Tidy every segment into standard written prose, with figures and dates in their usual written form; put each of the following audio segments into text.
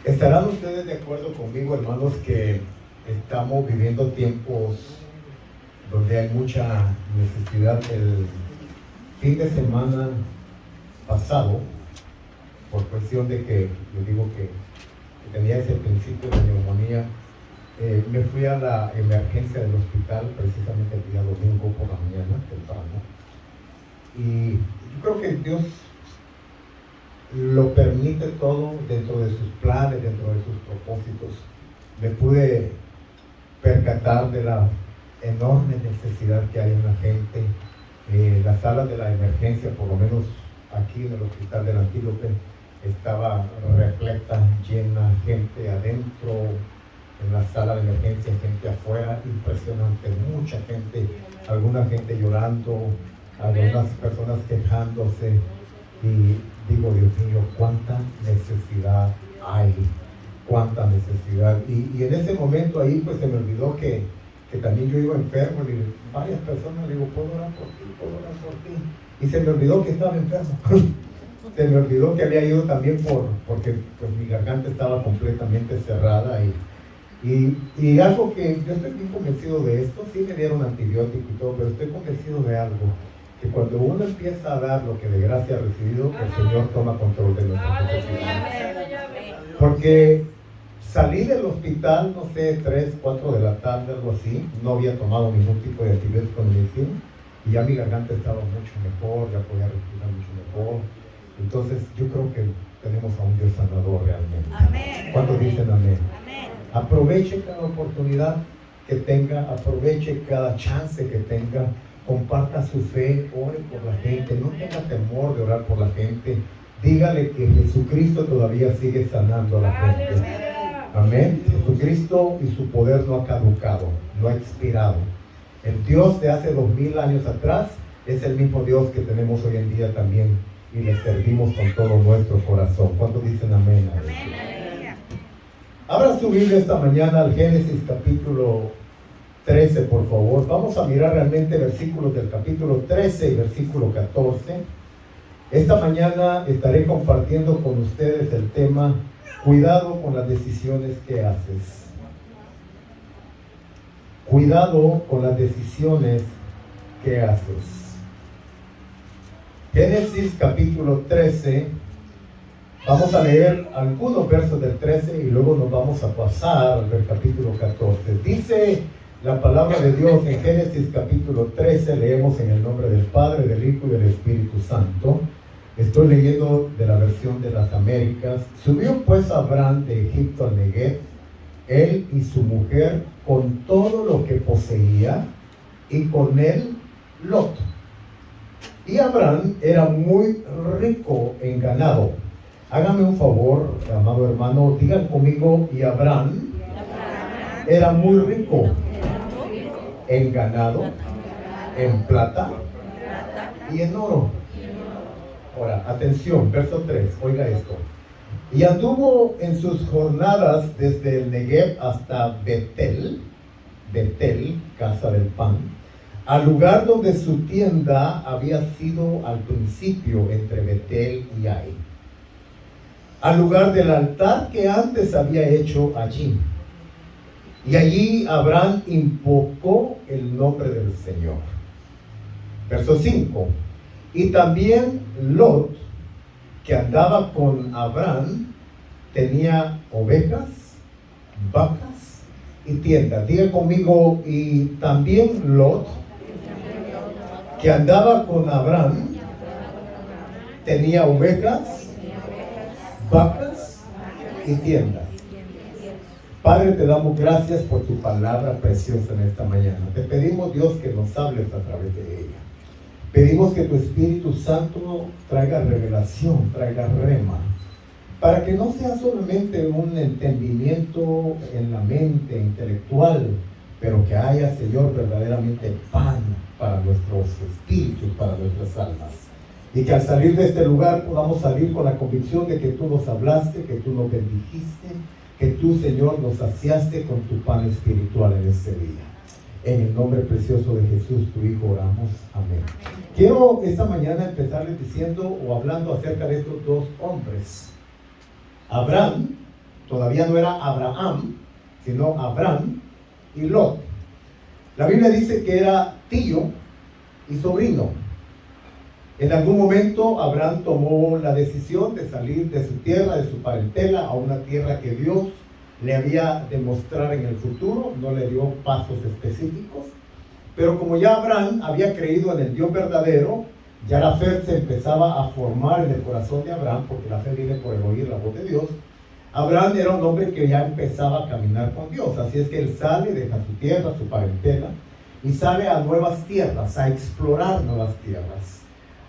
Estarán ustedes de acuerdo conmigo, hermanos, que estamos viviendo tiempos donde hay mucha necesidad. El fin de semana pasado, por cuestión de que yo digo que tenía ese principio de neumonía, me fui a la emergencia del hospital precisamente el día domingo por la mañana, temprano. Y yo creo que Dios lo permite todo dentro de sus planes, dentro de sus propósitos. Me pude percatar de la enorme necesidad que hay en la gente. La sala de la emergencia, por lo menos aquí en el hospital del Antílope, estaba repleta, llena, gente adentro en la sala de emergencia, gente afuera, impresionante, mucha gente, alguna gente llorando, algunas personas quejándose, y digo, Dios mío, cuánta necesidad hay, cuánta necesidad. Y en ese momento ahí pues se me olvidó que también yo iba enfermo, y varias personas le digo, ¿puedo orar por ti? ¿Puedo orar por ti? Y se me olvidó que estaba enfermo. Se me olvidó que había ido también porque pues mi garganta estaba completamente cerrada y algo que yo estoy bien convencido de esto. Sí me dieron antibiótico y todo, pero estoy convencido de algo, que cuando uno empieza a dar lo que de gracia ha recibido, el Señor toma control de nuestras necesidades. Porque salí del hospital, no sé, 3, 4 de la tarde, algo así, no había tomado ningún tipo de antibiótico ni medicina, y ya mi garganta estaba mucho mejor, ya podía respirar mucho mejor. Entonces yo creo que tenemos a un Dios sanador realmente. Amén. ¿Cuántos dicen amén? Amén. Aproveche cada oportunidad que tenga, aproveche cada chance que tenga, comparta su fe, ore por la gente, no tenga temor de orar por la gente, dígale que Jesucristo todavía sigue sanando a la gente. Amén. Jesucristo y su poder no ha caducado, no ha expirado. El Dios de hace 2000 años atrás es el mismo Dios que tenemos hoy en día también, y le servimos con todo nuestro corazón. ¿Cuántos dicen amén? Amén. Abra su Biblia esta mañana al Génesis capítulo 13, por favor. Vamos a mirar realmente versículos del capítulo 13 y versículo 14. Esta mañana estaré compartiendo con ustedes el tema: cuidado con las decisiones que haces. Cuidado con las decisiones que haces. Génesis capítulo 13, vamos a leer algunos versos del 13 y luego nos vamos a pasar al capítulo 14. Dice la palabra de Dios en Génesis capítulo 13, leemos en el nombre del Padre, del Hijo y del Espíritu Santo. Estoy leyendo de la versión de las Américas. Subió pues Abraham de Egipto al Negev, él y su mujer, con todo lo que poseía, y con él Lot. Y Abraham era muy rico en ganado. Hágame un favor, amado hermano, digan conmigo: y Abraham era muy rico en ganado, en plata y en oro. Ahora, atención, verso 3, oiga esto. Y anduvo en sus jornadas desde el Negev hasta Betel, casa del pan, al lugar donde su tienda había sido al principio entre Betel y Ai, al lugar del altar que antes había hecho allí. Y allí Abraham invocó el nombre del Señor. Verso 5. Y también Lot, que andaba con Abraham, tenía ovejas, vacas y tiendas. Diga conmigo: y también Lot, que andaba con Abraham, tenía ovejas, vacas y tiendas. Padre, te damos gracias por tu palabra preciosa en esta mañana. Te pedimos, Dios, que nos hables a través de ella. Pedimos que tu Espíritu Santo traiga revelación, traiga rema, para que no sea solamente un entendimiento en la mente intelectual, pero que haya, Señor, verdaderamente pan para nuestros espíritus, para nuestras almas. Y que al salir de este lugar podamos salir con la convicción de que tú nos hablaste, que tú nos bendijiste, que tú, Señor, nos saciaste con tu pan espiritual en este día. En el nombre precioso de Jesús, tu Hijo, oramos. Amén. Quiero esta mañana empezarles diciendo o hablando acerca de estos dos hombres. Abraham Todavía no era Abraham, sino Abraham y Lot. La Biblia dice que era tío y sobrino. En algún momento Abraham tomó la decisión de salir de su tierra, de su parentela, a una tierra que Dios le había de mostrar en el futuro. No le dio pasos específicos, pero como ya Abraham había creído en el Dios verdadero, ya la fe se empezaba a formar en el corazón de Abraham, porque la fe viene por el oír la voz de Dios. Abraham era un hombre que ya empezaba a caminar con Dios, así es que él sale, deja su tierra, su parentela, y sale a nuevas tierras, a explorar nuevas tierras,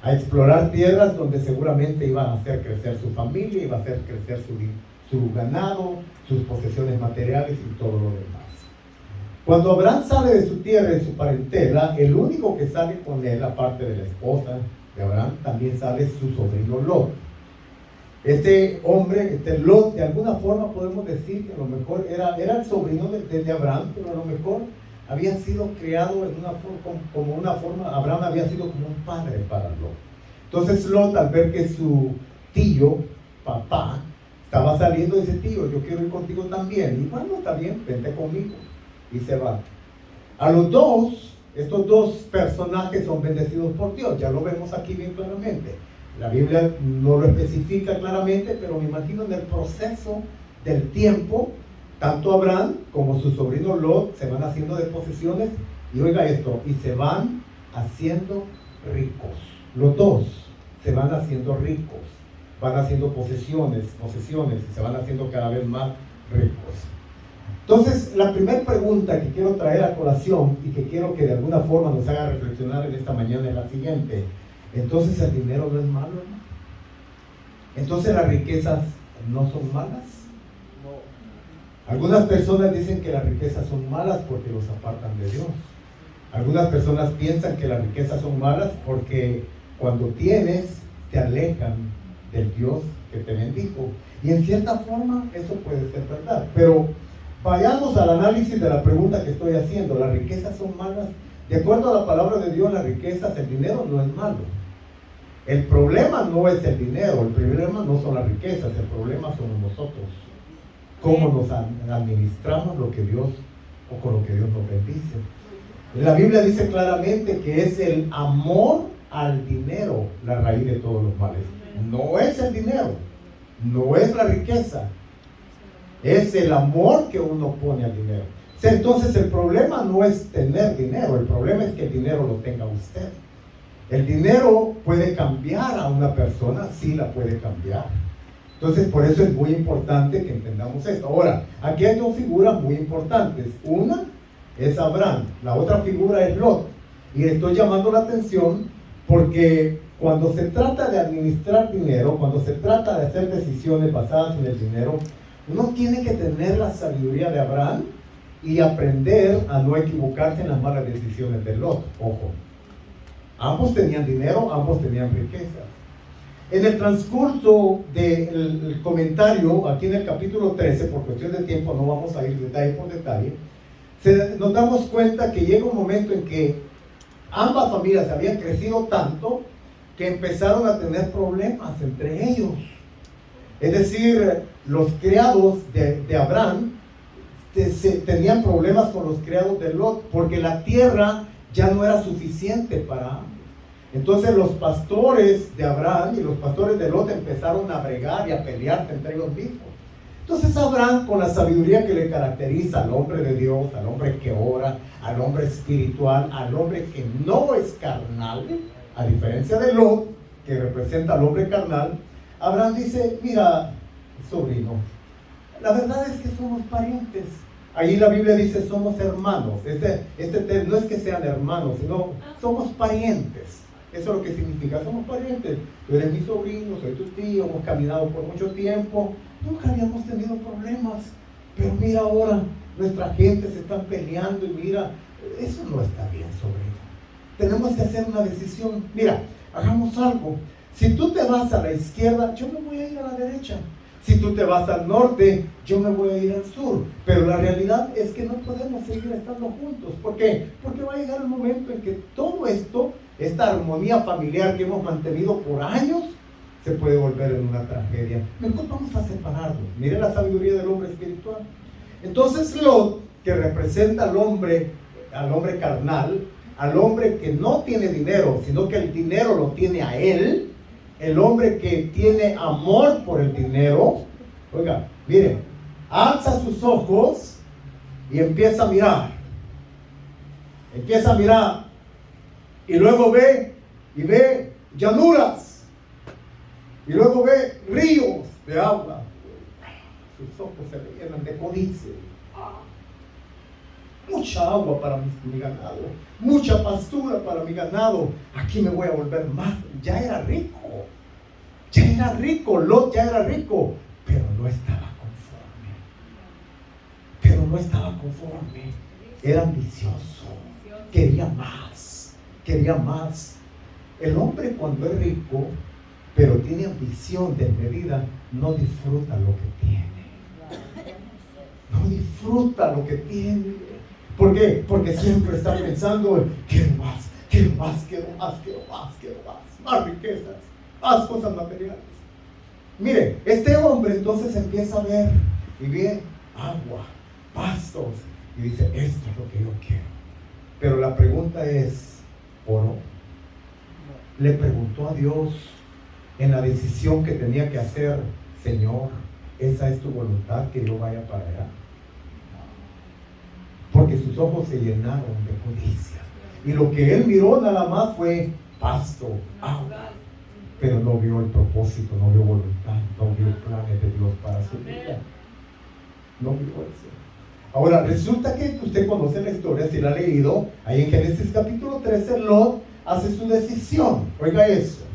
a explorar tierras donde seguramente iban a hacer crecer su familia, iba a hacer crecer su ganado, sus posesiones materiales y todo lo demás. Cuando Abraham sale de su tierra y de su parentela, el único que sale con él, aparte de la esposa de Abraham, también sale su sobrino Lot. Este hombre, Lot, de alguna forma podemos decir que a lo mejor era el sobrino de Abraham, pero a lo mejor había sido criado en una forma, Abraham había sido como un padre para Lot. Entonces Lot, al ver que su tío, papá, estaba saliendo, dice: tío, yo quiero ir contigo también. Y bueno, está bien, vente conmigo. Y se va. A los dos, estos dos personajes son bendecidos por Dios. Ya lo vemos aquí bien claramente. La Biblia no lo especifica claramente, pero me imagino en el proceso del tiempo, tanto Abraham como su sobrino Lot se van haciendo de posesiones. Y oiga esto, y se van haciendo ricos. Los dos se van haciendo ricos, van haciendo posesiones, y se van haciendo cada vez más ricos. Entonces, la primera pregunta que quiero traer a colación y que quiero que de alguna forma nos haga reflexionar en esta mañana es la siguiente. Entonces, ¿el dinero no es malo, hermano? Entonces, ¿las riquezas no son malas? No. Algunas personas dicen que las riquezas son malas porque los apartan de Dios. Algunas personas piensan que las riquezas son malas porque cuando tienes, te alejan del Dios que te bendijo. Y en cierta forma, eso puede ser verdad. Pero vayamos al análisis de la pregunta que estoy haciendo. ¿Las riquezas son malas? De acuerdo a la palabra de Dios, las riquezas, el dinero no es malo. El problema no es el dinero, el problema no son las riquezas, el problema somos nosotros. Cómo nos administramos lo que Dios, o con lo que Dios nos bendice. La Biblia dice claramente que es el amor al dinero la raíz de todos los males. No es el dinero, no es la riqueza, es el amor que uno pone al dinero. Entonces el problema no es tener dinero, el problema es que el dinero lo tenga usted. El dinero puede cambiar a una persona, sí la puede cambiar. Entonces por eso es muy importante que entendamos esto. Ahora, aquí hay dos figuras muy importantes. Una es Abraham, la otra figura es Lot. Y estoy llamando la atención porque cuando se trata de administrar dinero, cuando se trata de hacer decisiones basadas en el dinero, uno tiene que tener la sabiduría de Abraham y aprender a no equivocarse en las malas decisiones de Lot. Ojo, ambos tenían dinero, ambos tenían riqueza. En el transcurso del comentario, aquí en el capítulo 13, por cuestión de tiempo no vamos a ir detalle por detalle, nos damos cuenta que llega un momento en que ambas familias habían crecido tanto que empezaron a tener problemas entre ellos. Es decir, los criados de Abraham tenían problemas con los criados de Lot, porque la tierra ya no era suficiente para ambos. Entonces los pastores de Abraham y los pastores de Lot empezaron a bregar y a pelearse entre ellos mismos. Entonces Abraham, con la sabiduría que le caracteriza al hombre de Dios, al hombre que ora, al hombre espiritual, al hombre que no es carnal, a diferencia de Lot, que representa al hombre carnal, Abraham dice: mira, sobrino, la verdad es que somos parientes. Ahí la Biblia dice somos hermanos. No es que sean hermanos, sino somos parientes. Eso es lo que significa, somos parientes. Tú eres mi sobrino, soy tu tío, hemos caminado por mucho tiempo, nunca habíamos tenido problemas. Pero mira ahora, nuestra gente se está peleando y mira, eso no está bien, sobrino. Tenemos que hacer una decisión. Mira, hagamos algo. Si tú te vas a la izquierda, yo me voy a ir a la derecha. Si tú te vas al norte, yo me voy a ir al sur. Pero la realidad es que no podemos seguir estando juntos. ¿Por qué? Porque va a llegar el momento en que todo esto, esta armonía familiar que hemos mantenido por años, se puede volver en una tragedia. Mejor vamos a separarnos. Mire la sabiduría del hombre espiritual. Entonces Lot, que representa al hombre carnal, al hombre que no tiene dinero, sino que el dinero lo tiene a él, el hombre que tiene amor por el dinero, oiga, mire, alza sus ojos y empieza a mirar. Empieza a mirar y luego ve llanuras y luego ve ríos de agua. Sus ojos se le llenan de codicia. Mucha agua para mi ganado, mucha pastura para mi ganado. Aquí me voy a volver más. Ya era rico, Lot ya era rico, pero no estaba conforme. Era ambicioso, quería más. El hombre, cuando es rico, pero tiene ambición desmedida, no disfruta lo que tiene. ¿Por qué? Porque siempre está pensando, quiero más, más riquezas, más cosas materiales. Mire, este hombre entonces empieza a ver y ve agua, pastos, y dice, esto es lo que yo quiero. Pero la pregunta es, ¿oro? Le preguntó a Dios en la decisión que tenía que hacer, Señor, ¿esa es tu voluntad, que yo vaya para allá? Porque sus ojos se llenaron de codicia. Y lo que él miró nada más fue pasto, agua. Pero no vio el propósito, no vio voluntad, no vio planes de Dios para su vida. No vio eso. Ahora, resulta que usted conoce la historia, si la ha leído, ahí en Génesis capítulo 13, Lot hace su decisión. Oiga eso.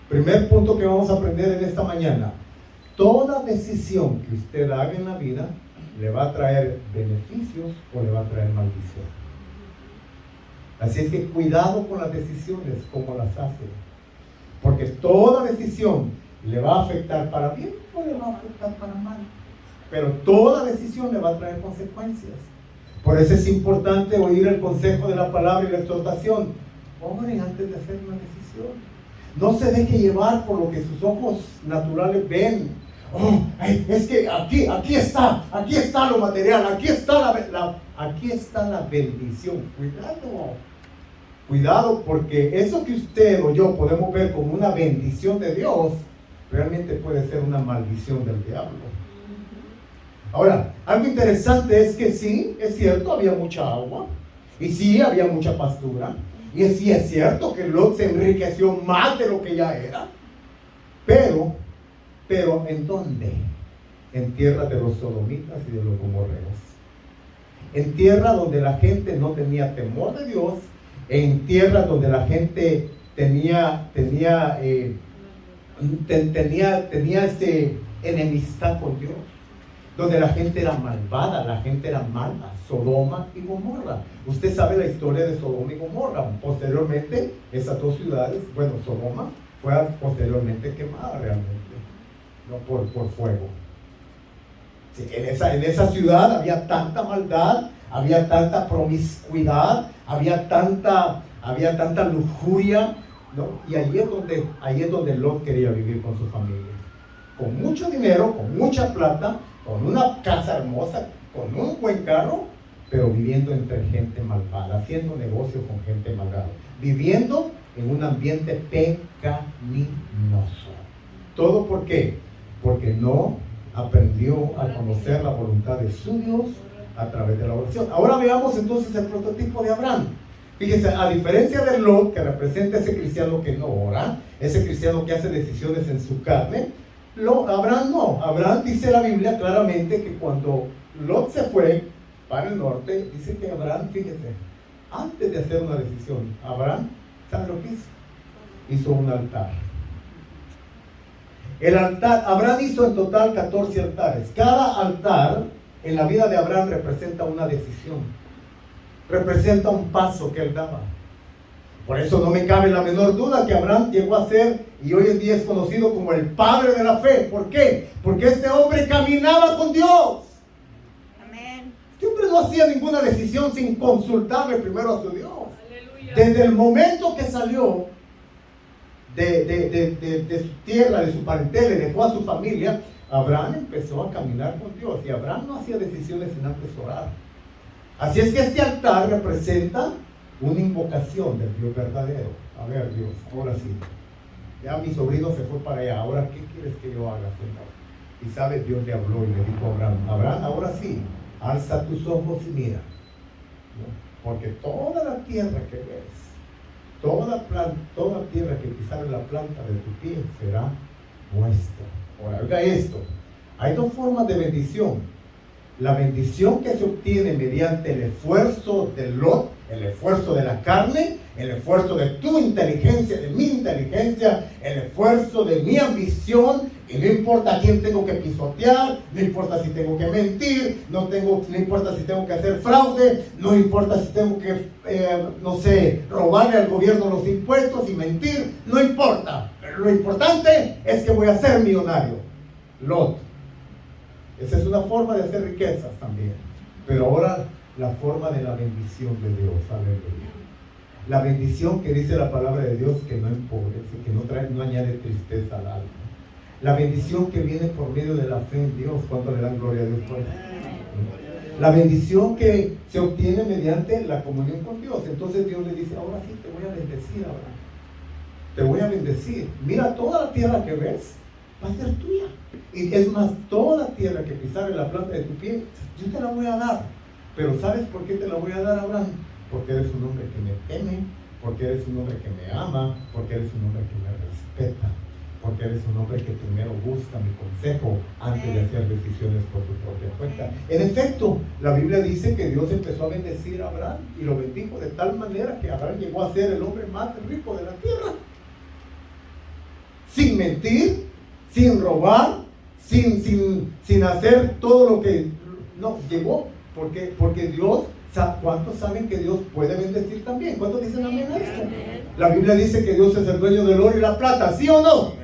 Primer punto que vamos a aprender en esta mañana. Toda decisión que usted haga en la vida le va a traer beneficios o le va a traer maldición. Así es que cuidado con las decisiones, como las hace. Porque toda decisión le va a afectar para bien o le va a afectar para mal. Pero toda decisión le va a traer consecuencias. Por eso es importante oír el consejo de la palabra y la exhortación. Ore antes de hacer una decisión. No se deje llevar por lo que sus ojos naturales ven. Es que aquí está lo material, aquí está la bendición. Cuidado, porque eso que usted o yo podemos ver como una bendición de Dios, realmente puede ser una maldición del diablo. Ahora, algo interesante es que sí, es cierto, había mucha agua, y sí, había mucha pastura, y sí es cierto que Lot se enriqueció más de lo que ya era, pero ¿en dónde? En tierra de los sodomitas y de los gomorreos. En tierra donde la gente no tenía temor de Dios, en tierra donde la gente tenía enemistad con Dios, donde la gente era malvada, la gente era mala, Sodoma y Gomorra. Usted sabe la historia de Sodoma y Gomorra. Posteriormente, esas dos ciudades, Sodoma fue posteriormente quemada realmente, no por fuego. Sí, en esa ciudad había tanta maldad, había tanta promiscuidad, había tanta lujuria, ¿no? Y ahí es donde Lot quería vivir con su familia. Con mucho dinero, con mucha plata, con una casa hermosa, con un buen carro, pero viviendo entre gente malvada, haciendo negocios con gente malvada, viviendo en un ambiente pecaminoso. ¿Todo por qué? Porque no aprendió a conocer la voluntad de su Dios a través de la oración. Ahora veamos entonces el prototipo de Abraham. Fíjese, a diferencia de Lot, que representa ese cristiano que no ora, ese cristiano que hace decisiones en su carne, Abraham no. Abraham, dice la Biblia claramente que cuando Lot se fue para el norte, dice que Abraham, fíjese, antes de hacer una decisión, Abraham, ¿sabe lo que hizo? Hizo un altar. El altar, Abraham hizo en total 14 altares. Cada altar en la vida de Abraham representa una decisión, representa un paso que él daba. Por eso no me cabe la menor duda que Abraham llegó a ser, y hoy en día es conocido como el padre de la fe. ¿Por qué? Porque este hombre caminaba con Dios. Amén. Este hombre no hacía ninguna decisión sin consultarle primero a su Dios. Aleluya. Desde el momento que salió de su tierra, de su parentela, le dejó a su familia, Abraham empezó a caminar con Dios. Y Abraham no hacía decisiones sin antes orar. Así es que este altar representa una invocación del Dios verdadero. A ver, Dios, ahora sí. Ya mi sobrino se fue para allá. Ahora, ¿qué quieres que yo haga, Señor? Y sabe, Dios le habló y le dijo a Abraham: Abraham, ahora sí, alza tus ojos y mira. ¿No? Porque toda la tierra que ves, toda tierra que pisare la planta de tu pie será nuestra. Ahora, oiga esto. Hay dos formas de bendición. La bendición que se obtiene mediante el esfuerzo de Lot, el esfuerzo de la carne, el esfuerzo de tu inteligencia, de mi inteligencia, el esfuerzo de mi ambición, y no importa a quién tengo que pisotear, no importa si tengo que mentir, no importa si tengo que hacer fraude, no importa si tengo que, robarle al gobierno los impuestos y mentir, no importa. Lo importante es que voy a ser millonario. Lot. Esa es una forma de hacer riquezas también. Pero ahora la forma de la bendición de Dios. Aleluya. La bendición que dice la palabra de Dios, que no empobrece, que no añade tristeza al alma. La bendición que viene por medio de la fe en Dios. ¿Cuánto le dan gloria a Dios por eso? La bendición que se obtiene mediante la comunión con Dios. Entonces Dios le dice: ahora sí te voy a bendecir, ahora. Te voy a bendecir. Mira, toda la tierra que ves va a ser tuya. Y es más, toda la tierra que pisare la planta de tu pie, yo te la voy a dar. Pero ¿sabes por qué te la voy a dar, Abraham? Porque eres un hombre que me teme, porque eres un hombre que me ama, porque eres un hombre que me respeta, porque eres un hombre que primero busca mi consejo antes de hacer decisiones por tu propia cuenta. En efecto, la Biblia dice que Dios empezó a bendecir a Abraham y lo bendijo de tal manera que Abraham llegó a ser el hombre más rico de la tierra. Sin mentir, sin robar, sin hacer todo lo que no llegó, porque Dios, ¿cuántos saben que Dios puede bendecir también? ¿Cuántos dicen amén a esto? La Biblia dice que Dios es el dueño del oro y la plata, ¿sí o no?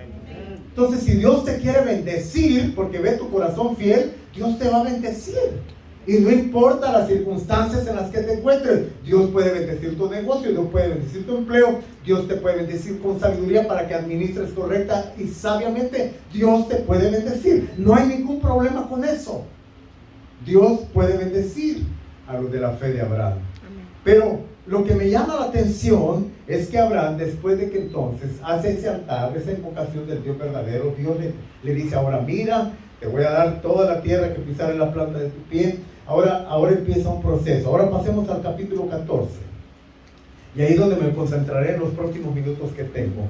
Entonces, si Dios te quiere bendecir porque ve tu corazón fiel, Dios te va a bendecir. Y no importa las circunstancias en las que te encuentres, Dios puede bendecir tu negocio, Dios puede bendecir tu empleo, Dios te puede bendecir con sabiduría para que administres correcta y sabiamente. Dios te puede bendecir. No hay ningún problema con eso. Dios puede bendecir a los de la fe de Abraham. Pero lo que me llama la atención es que Abraham, después de que entonces hace ese altar, esa invocación del Dios verdadero, Dios le dice: ahora mira, te voy a dar toda la tierra que pisare la planta de tu pie. Ahora empieza un proceso. Ahora pasemos al capítulo 14. Y ahí es donde me concentraré en los próximos minutos que tengo.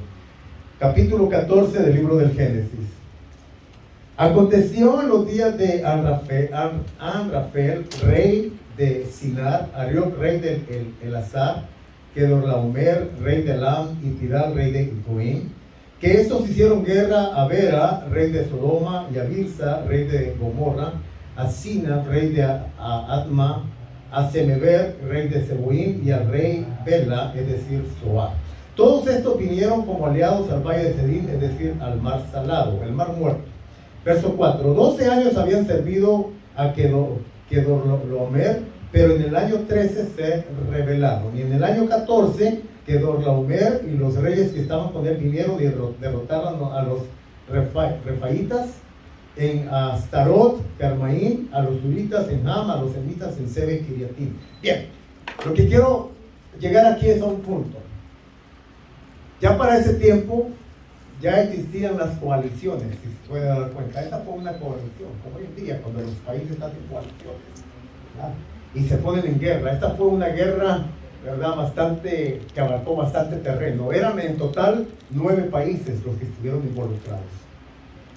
Capítulo 14 del libro del Génesis. Aconteció en los días de Amrafel, rey de Sinar, Arioc, rey de Elazar, Kedorlaomer, rey de Elam, y Tidal, rey de Goim, que estos hicieron guerra a Bera, rey de Sodoma, y a Birsa, rey de Gomorra, a Sina, rey de Adma, a Semeber, rey de Seboim, y al rey Bela, es decir, Zoar. Todos estos vinieron como aliados al valle de Sedín, es decir, al mar salado, el mar muerto. Verso 4: 12 años habían servido a Kedorlaomer, pero en el año 13 se rebelaron. Y en el año 14, Kedorlaomer y los reyes que estaban con él vinieron y derrotaron a los refaitas en Astarot, Carmaín, a los uritas en Ham, a los semitas en Sebe, Kiriatim. Bien, lo que quiero llegar aquí es a un punto. Ya para ese tiempo ya existían las coaliciones, si se puede dar cuenta. Esta fue una coalición, como hoy en día, cuando los países hacen coaliciones, ¿verdad? Y se ponen en guerra. Esta fue una guerra, ¿verdad?, que abarcó bastante terreno. Eran en total 9 países los que estuvieron involucrados.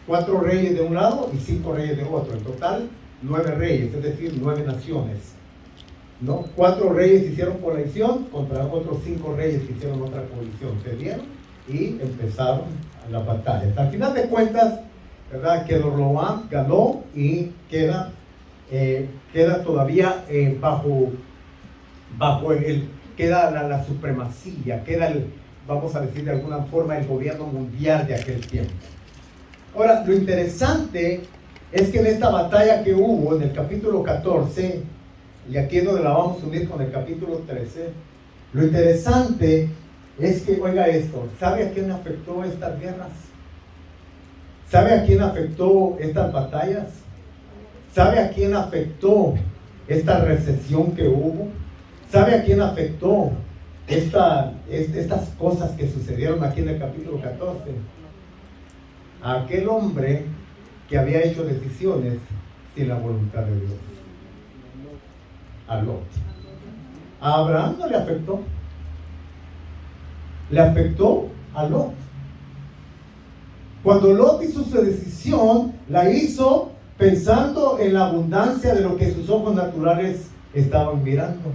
4 reyes de un lado y 5 reyes de otro. En total 9 reyes, es decir, 9 naciones, ¿no? 4 reyes hicieron coalición contra otros 5 reyes que hicieron otra coalición. Se dieron y empezaron las batallas. Al final de cuentas, ¿verdad?, Kedorlaomer ganó y queda todavía queda la supremacía, queda vamos a decir de alguna forma, el gobierno mundial de aquel tiempo. Ahora, lo interesante es que en esta batalla que hubo en el capítulo 14, y aquí es donde la vamos a unir con el capítulo 13, lo interesante es que, oiga esto, ¿sabe a quién afectó estas guerras? ¿Sabe a quién afectó estas batallas? ¿Sabe a quién afectó esta recesión que hubo? ¿Sabe a quién afectó estas cosas que sucedieron aquí en el capítulo 14? A aquel hombre que había hecho decisiones sin la voluntad de Dios. A Lot. A Abraham no le afectó. Le afectó a Lot. Cuando Lot hizo su decisión, la hizo pensando en la abundancia de lo que sus ojos naturales estaban mirando.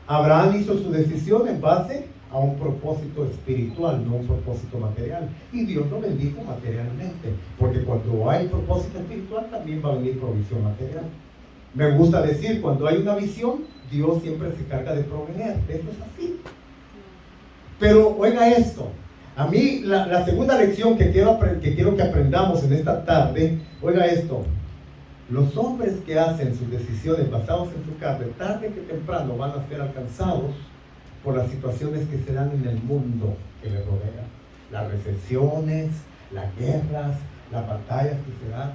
Abraham hizo su decisión en base a un propósito espiritual, no un propósito material. Y Dios lo bendijo materialmente, porque cuando hay propósito espiritual también va a venir provisión material. Me gusta decir, cuando hay una visión, Dios siempre se encarga de proveer. Esto es así. Pero oiga esto, a mí la segunda lección que quiero que aprendamos en esta tarde, oiga esto: los hombres que hacen sus decisiones basados en su carne, tarde que temprano van a ser alcanzados por las situaciones que se dan en el mundo que les rodea. Las recesiones, las guerras, las batallas que se dan.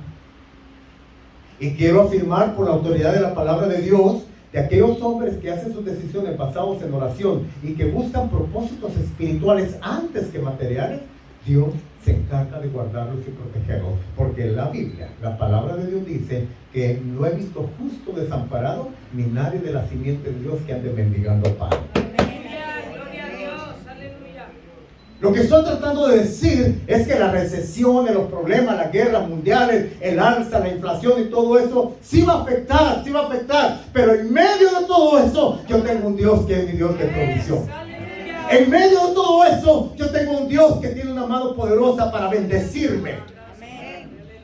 Y quiero afirmar por la autoridad de la palabra de Dios, de aquellos hombres que hacen sus decisiones basados en oración y que buscan propósitos espirituales antes que materiales, Dios se encarga de guardarlos y protegerlos, porque la Biblia, la palabra de Dios dice que no he visto justo desamparado, ni nadie de la simiente de Dios que ande mendigando pan. Gloria a Dios, aleluya. Lo que estoy tratando de decir es que la recesión, los problemas, las guerras mundiales, el alza, la inflación y todo eso sí va a afectar, pero en medio de todo eso yo tengo un Dios que es mi Dios de provisión. En medio de todo eso, yo tengo un Dios que tiene una mano poderosa para bendecirme.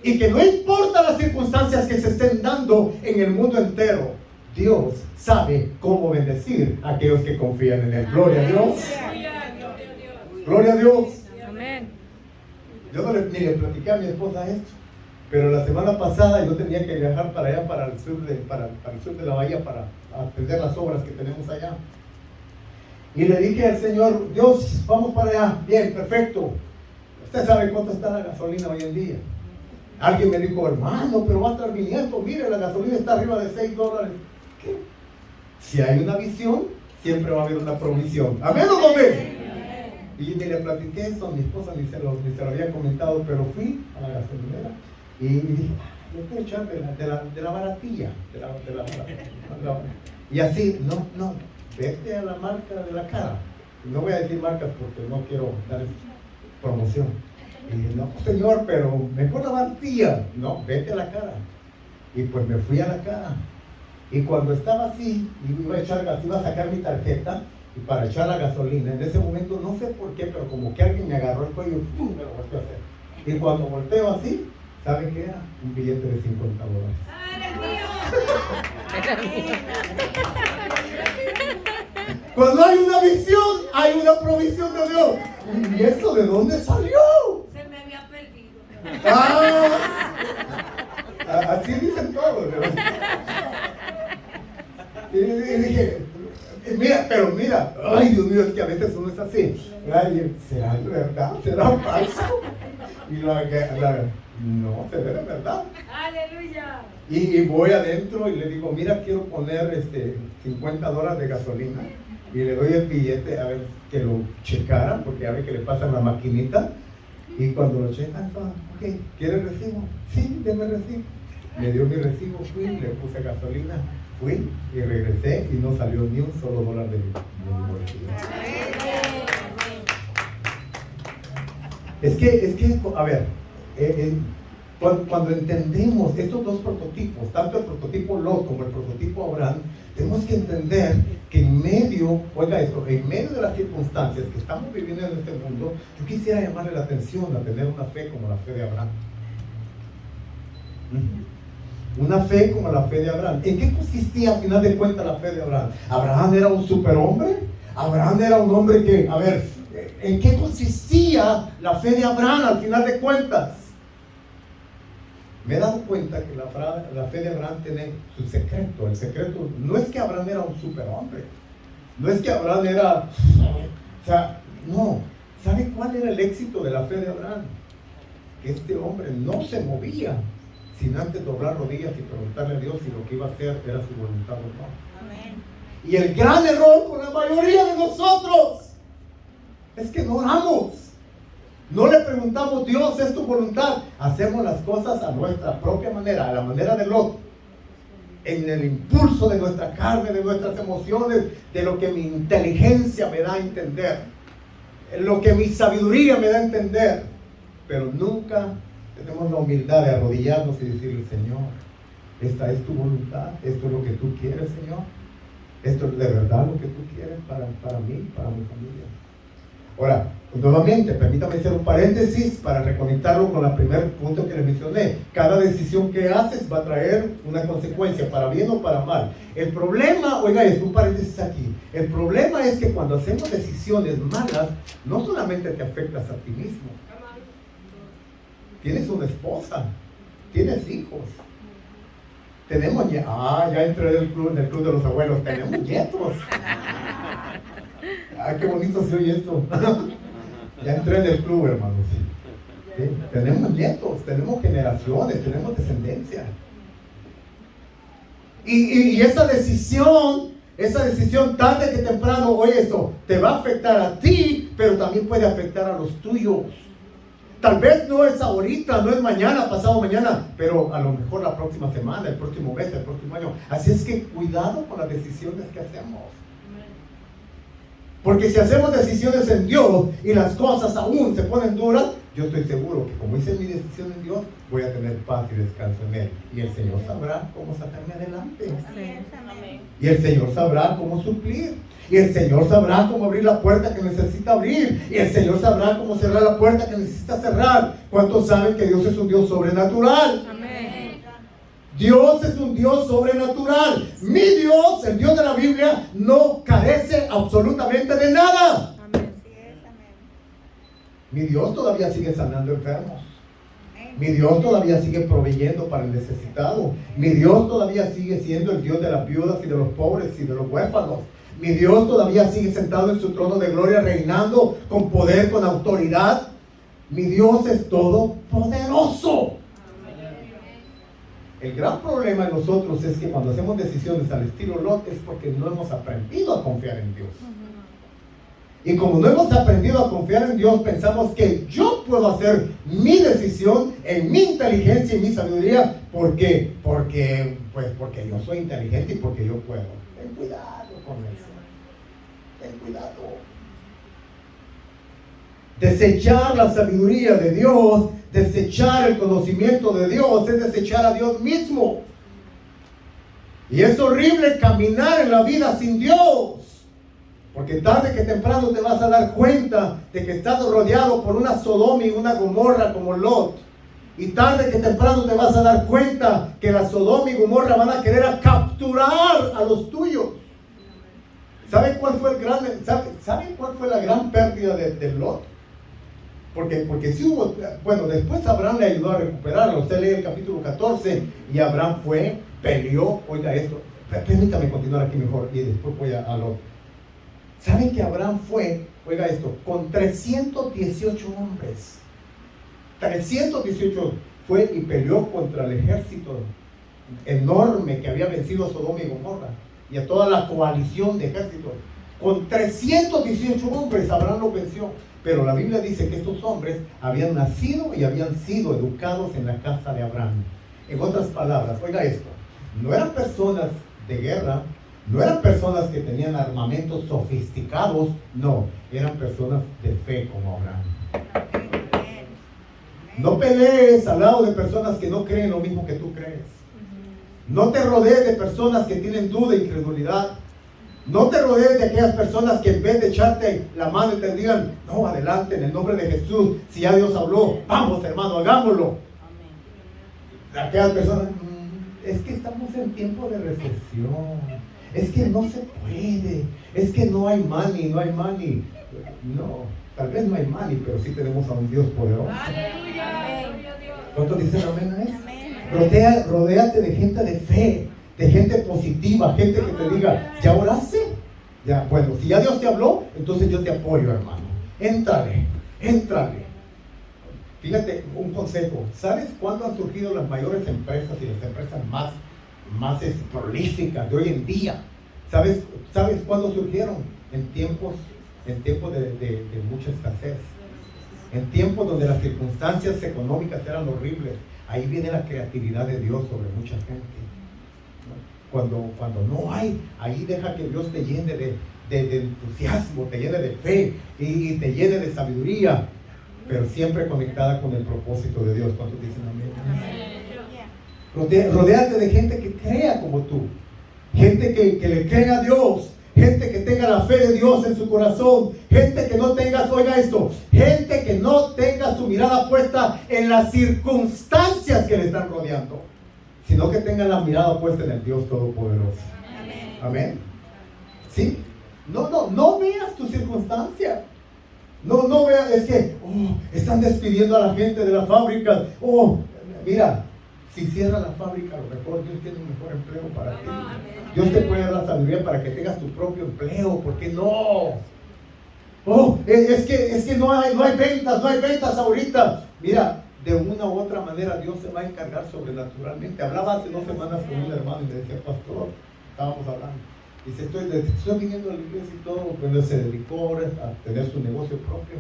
Y que no importa las circunstancias que se estén dando en el mundo entero, Dios sabe cómo bendecir a aquellos que confían en Él. Gloria a Dios. Gloria a Dios. Amén. Yo ni le platiqué a mi esposa esto, pero la semana pasada yo tenía que viajar para allá, para el sur de la bahía, para atender las obras que tenemos allá. Y le dije al Señor: Dios, vamos para allá. Bien, perfecto. Usted sabe cuánto está la gasolina hoy en día. Alguien me dijo: hermano, pero va a estar viniendo. Mire, la gasolina está arriba de $6. ¿Qué? Si hay una visión, siempre va a haber una provisión. ¿Amén o no amén? Y ni le platiqué esto a mi esposa, ni se lo había comentado, pero fui a la gasolinera y dije: le voy a echar de la baratilla, de la barata. Y así, no. Vete a la marca de la cara. No voy a decir marcas porque no quiero dar promoción. Y dije: no, señor, pero mejor la baratilla. No, vete a la cara. Y pues me fui a la cara. Y cuando estaba así, iba a sacar mi tarjeta y para echar la gasolina, en ese momento no sé por qué, pero como que alguien me agarró el cuello y ¡pum!, me lo volteó a hacer. Y cuando volteo así, ¿sabe qué era? Un billete de $50. Cuando hay una visión, hay una provisión de Dios. ¿Y esto de dónde salió? Se me había perdido. Así dicen todos, ¿verdad? Y dije: mira, ay Dios mío, es que a veces uno es así. Ay, ¿será verdad? ¿Será falso? Y no, se ve de verdad. Aleluya. Y voy adentro y le digo: mira, quiero poner $50 de gasolina. Y le doy el billete a ver que lo checaran, porque a ver que le pasan la maquinita. Y cuando lo checan, ok, ¿quiere el recibo? Sí, deme el recibo. Me dio mi recibo, fui, le puse gasolina, fui y regresé y no salió ni un solo dólar de mi bolsillo. Es que, a ver, cuando entendemos estos dos prototipos, tanto el prototipo Lot como el prototipo Abraham, tenemos que entender que en medio de las circunstancias que estamos viviendo en este mundo, yo quisiera llamarle la atención a tener una fe como la fe de Abraham. Una fe como la fe de Abraham. ¿En qué consistía al final de cuentas la fe de Abraham? ¿Abraham era un superhombre? ¿Abraham era un hombre que, ¿en qué consistía la fe de Abraham al final de cuentas? Me he dado cuenta que la fe de Abraham tiene su secreto. El secreto no es que Abraham era un superhombre. No es que Abraham era O sea, no. ¿Sabe cuál era el éxito de la fe de Abraham? Que este hombre no se movía sin antes doblar rodillas y preguntarle a Dios si lo que iba a hacer era su voluntad o no. Amén. Y el gran error con la mayoría de nosotros es que no oramos. No le preguntamos, Dios, ¿es tu voluntad? Hacemos las cosas a nuestra propia manera, a la manera de Lot. En el impulso de nuestra carne, de nuestras emociones, de lo que mi inteligencia me da a entender, en lo que mi sabiduría me da a entender. Pero nunca tenemos la humildad de arrodillarnos y decirle, Señor, esta es tu voluntad, esto es lo que tú quieres, Señor. Esto es de verdad lo que tú quieres para mí, para mi familia. Ahora, nuevamente, permítame hacer un paréntesis para reconectarlo con el primer punto que les mencioné. Cada decisión que haces va a traer una consecuencia, para bien o para mal. El problema, oiga, es un paréntesis aquí. El problema es que cuando hacemos decisiones malas, no solamente te afectas a ti mismo. Tienes una esposa, tienes hijos. Tenemos ya entré en el club de los abuelos, tenemos nietos. Ay, qué bonito se oye esto. Ya entré en el club, hermanos. ¿Sí? Tenemos nietos, tenemos generaciones, tenemos descendencia. Y esa decisión tarde que temprano, oye esto, te va a afectar a ti, pero también puede afectar a los tuyos. Tal vez no es ahorita, no es mañana, pasado mañana, pero a lo mejor la próxima semana, el próximo mes, el próximo año. Así es que cuidado con las decisiones que hacemos. Porque si hacemos decisiones en Dios y las cosas aún se ponen duras, yo estoy seguro que como hice mi decisión en Dios, voy a tener paz y descanso en Él. Y el Señor sabrá cómo sacarme adelante. Y el Señor sabrá cómo suplir. Y el Señor sabrá cómo abrir la puerta que necesita abrir. Y el Señor sabrá cómo cerrar la puerta que necesita cerrar. ¿Cuántos saben que Dios es un Dios sobrenatural? Amén. Dios es un Dios sobrenatural. Mi Dios, el Dios de la Biblia, no carece absolutamente de nada. Amén. Mi Dios todavía sigue sanando enfermos. Mi Dios todavía sigue proveyendo para el necesitado. Mi Dios todavía sigue siendo el Dios de las viudas y de los pobres y de los huérfanos. Mi Dios todavía sigue sentado en su trono de gloria, reinando con poder, con autoridad. Mi Dios es todopoderoso. El gran problema en nosotros es que cuando hacemos decisiones al estilo Lot es porque no hemos aprendido a confiar en Dios. Y como no hemos aprendido a confiar en Dios, pensamos que yo puedo hacer mi decisión en mi inteligencia y mi sabiduría. ¿Por qué? Porque yo soy inteligente y porque yo puedo. Ten cuidado con eso. Ten cuidado. Desechar la sabiduría de Dios, desechar el conocimiento de Dios, es desechar a Dios mismo. Y es horrible caminar en la vida sin Dios. Porque tarde que temprano te vas a dar cuenta de que estás rodeado por una Sodoma y una Gomorra como Lot. Y tarde que temprano te vas a dar cuenta que la Sodoma y Gomorra van a querer capturar a los tuyos. ¿Saben cuál fue la gran pérdida de Lot? Porque sí hubo, bueno, después Abraham le ayudó a recuperarlo. Usted lee el capítulo 14 y Abraham peleó, oiga esto, permítame continuar aquí mejor y después voy a Lot. ¿Saben que Abraham oiga esto, con 318 hombres? 318 fue y peleó contra el ejército enorme que había vencido a Sodoma y Gomorra y a toda la coalición de ejércitos. Con 318 hombres Abraham los venció. Pero la Biblia dice que estos hombres habían nacido y habían sido educados en la casa de Abraham. En otras palabras, oiga esto, no eran personas de guerra, no eran personas que tenían armamentos sofisticados, no, eran personas de fe como Abraham. No pelees al lado de personas que no creen lo mismo que tú crees. No te rodees de personas que tienen duda e incredulidad. No te rodees de aquellas personas que en vez de echarte la mano y te digan, no, adelante, en el nombre de Jesús, si ya Dios habló, vamos hermano, hagámoslo. Amén. Aquellas personas, es que estamos en tiempo de recesión, es que no se puede, es que no hay money. No, tal vez no hay money, pero sí tenemos a un Dios poderoso. Aleluya. ¿Cuántos dicen amén a eso? Rodéate de gente de fe, de gente positiva, gente que te diga, ¿ya oraste? Ya, bueno, si ya Dios te habló, entonces yo te apoyo, hermano. Éntrale, éntrale. Fíjate, un consejo. ¿Sabes cuándo han surgido las mayores empresas y las empresas más prolíficas de hoy en día? ¿Sabes cuándo surgieron? En tiempos de mucha escasez. En tiempos donde las circunstancias económicas eran horribles. Ahí viene la creatividad de Dios sobre mucha gente. Cuando no hay, ahí deja que Dios te llene de entusiasmo, te llene de fe y te llene de sabiduría, pero siempre conectada con el propósito de Dios. ¿Cuántos dicen amén? Rodéate de gente que crea como tú, gente que le crea a Dios, gente que tenga la fe de Dios en su corazón, gente que no tenga, oiga esto, gente que no tenga su mirada puesta en las circunstancias que le están rodeando, sino que tenga la mirada puesta en el Dios Todopoderoso. Amén. Amén. ¿Sí? No veas tu circunstancia. No veas, es que están despidiendo a la gente de la fábrica. Mira, si cierra la fábrica, a lo mejor Dios tiene un mejor empleo para ti. Dios te puede dar la sabiduría para que tengas tu propio empleo. ¿Por qué no? Es que no hay ventas ahorita. Mira, de una u otra manera Dios se va a encargar sobrenaturalmente. Hablaba hace 2 semanas con un hermano y me decía, pastor, estábamos hablando. Dice, estoy viniendo a la iglesia y todo, cuando se dedicó a tener su negocio propio.